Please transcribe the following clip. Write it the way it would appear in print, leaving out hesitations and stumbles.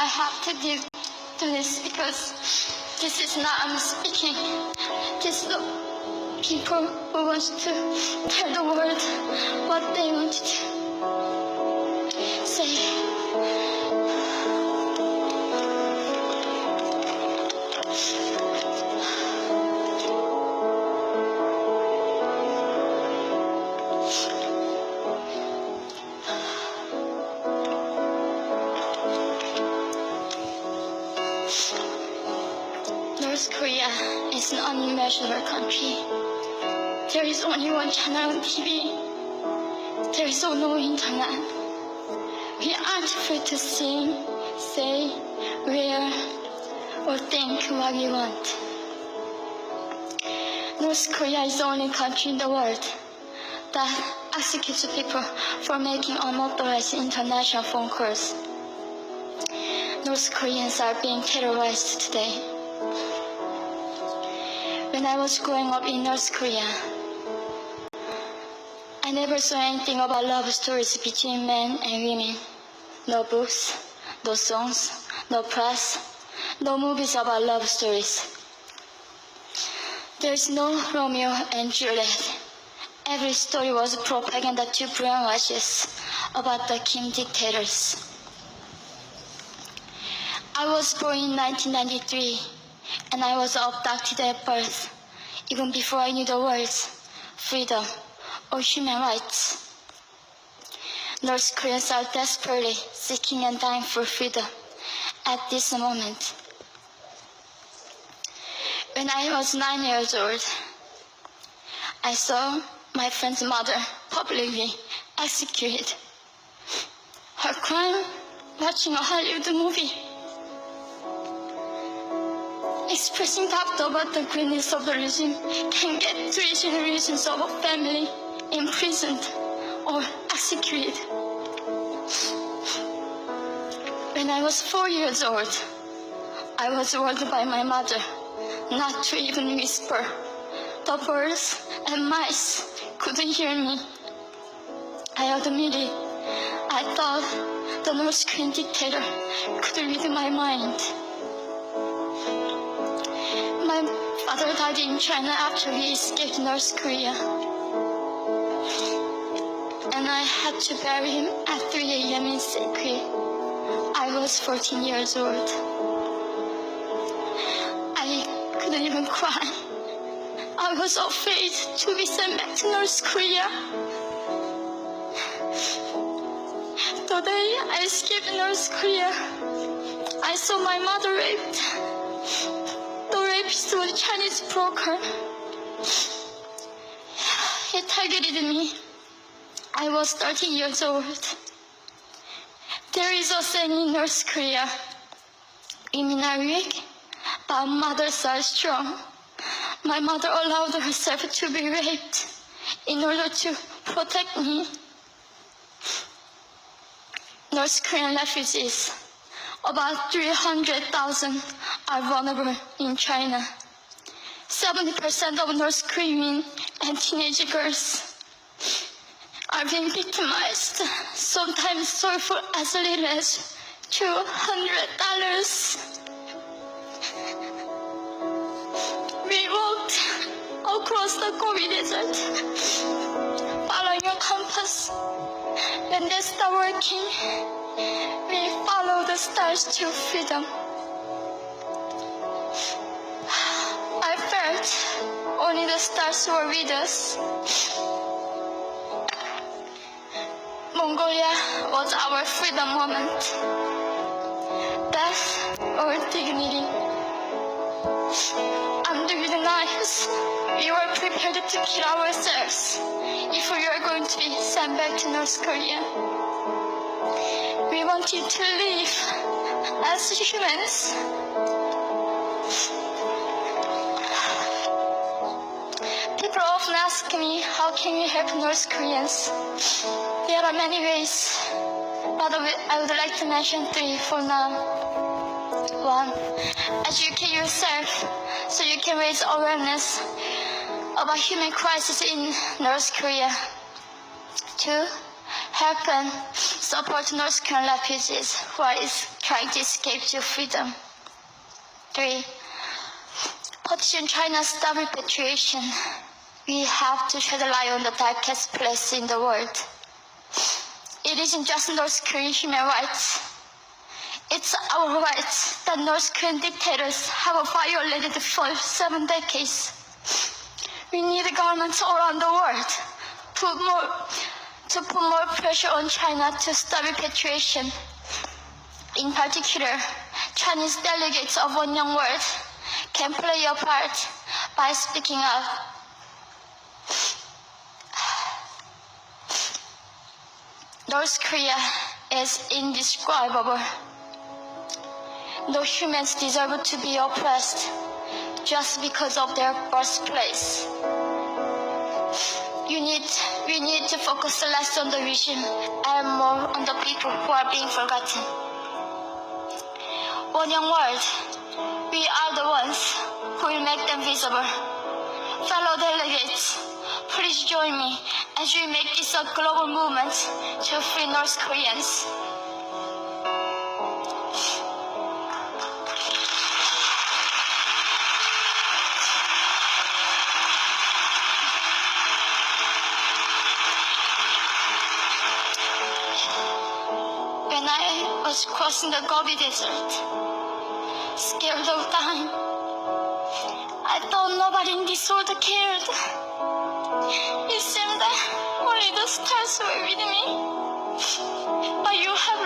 I have to do this because this is not I'm speaking. This is the people who want to tell the world what they want to say. North Korea is an unimaginable country. There is only one channel on TV. There is no internet. We aren't free to sing, say, wear, or think what we want. North Korea is the only country in the world that executes people for making unauthorized international phone calls. North Koreans are being terrorized today. When I was growing up in North Korea, I never saw anything about love stories between men and women. No books, no songs, no press, no movies about love stories. There is no Romeo and Juliet. Every story was propaganda to brainwash us about the Kim dictators. I was born in 1993, and I was abducted at birth, even before I knew the words freedom or human rights. North Koreans are desperately seeking and dying for freedom at this moment. When I was 9 years old, I saw my friend's mother publicly executed. Her crime, watching a Hollywood movie. Expressing doubt about the greatness of the regime can get 3 generations of a family imprisoned or executed. When I was 4 years old, I was warned by my mother not to even whisper. The birds and mice couldn't hear me. I admitted I thought the North Korean dictator could read my mind. My father died in China after he escaped North Korea, and I had to bury him at 3 a.m. in secret. I was 14 years old. I couldn't even cry. I was afraid to be sent back to North Korea. The day I escaped North Korea, I saw my mother raped. The rapist was a Chinese broker. He targeted me. I was 13 years old. There is a saying in North Korea, women are weak, but mothers are strong. My mother allowed herself to be raped in order to protect me. North Korean refugees, about 300,000, are vulnerable in China. 70% of North Korean and teenage girls are being victimized, sometimes sold for as little as $200. We walked across the Gobi Desert, following a compass. When they stopped working, we followed the stars to freedom. I felt only the stars were with us. Mongolia was our freedom moment. Death or dignity. Under the knives, we were prepared to kill ourselves if we were going to be sent back to North Korea. We wanted to live as humans. People often ask me, how can we help North Koreans? There are many ways, but I would like to mention 3 for now. 1. Educate yourself so you can raise awareness about human crisis in North Korea. 2. help and support North Korean refugees who are trying to escape to freedom. 3. Petition China's stop repatriation. We have to shed a light on the darkest place in the world. It isn't just North Korean human rights. It's our rights that North Korean dictators have violated for 7 decades. We need governments all around the world to put more pressure on China to stop repatriation. In particular, Chinese delegates of One Young World can play a part by speaking up. North Korea is indescribable. No humans deserve to be oppressed just because of their birthplace. We need to focus less on the regime and more on the people who are being forgotten. One Young World, we are the ones who will make them visible. Fellow delegates, please join me as we make this a global movement to free North Koreans. When I was crossing the Gobi Desert, scared of dying, I thought nobody in this world cared. It seemed that only the stars were with me. But you have